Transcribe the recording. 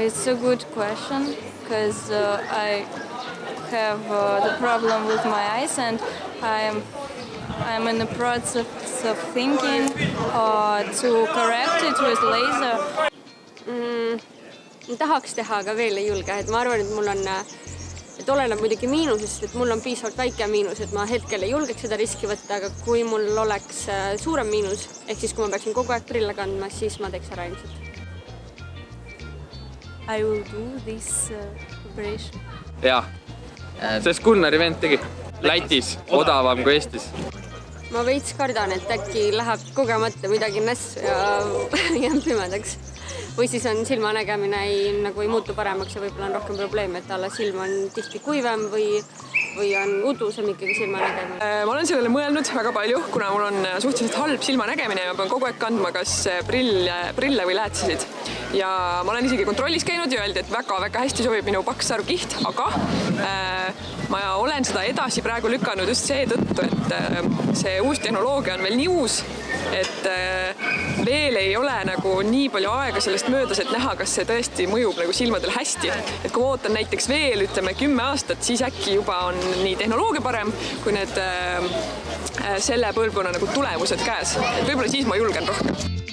It's a good question because I have the problem with my eyes and I'm in the process of thinking to correct it with laser. Tahaks teha, aga veel ei julge. Et ma arvan, et mul on, et oleneb muidugi miinusest, et mul on piisavalt väike miinus, et ma hetkel ei julgeks seda riski võtta, aga kui mul oleks suurem miinus, ehk siis kui ma peaksin kogu aeg prille kandma, siis ma teeks ära ilmselt. I will do this operation. Jaa, sest Gunnari vend tegi Lätis odavam kui Eestis. Ma veits kardan, et äkki läheb kogemata midagi nässu ja jään pimedaks. Või siis on silmanägemine nagu ei muutu paremaks ja võib-olla on rohkem probleeme, et alla silm on tihti kuivem või on udusem ikkagi silmanägemine. Ma olen sellele mõelnud väga palju, kuna mul on suhteliselt halb silmanägemine ja ma pean kogu aeg kandma kas prille või lähetiseid. Ja ma olen isegi kontrollis käinud ja öeldi, et väga-väga hästi sobib minu paksarukiht, aga ma olen seda edasi praegu lükanud just seetõttu, et see uus tehnoloogia on veel nii uus, et veel ei ole nagu nii palju aega sellest möödas, et näha, kas see tõesti mõjub nagu silmadel hästi. Et kui ma ootan näiteks veel, ütleme 10 aastat, siis äkki juba on nii tehnoloogia parem, kui need selle põlvkonna nagu tulemused käes. Et võib-olla siis ma julgen rohkem.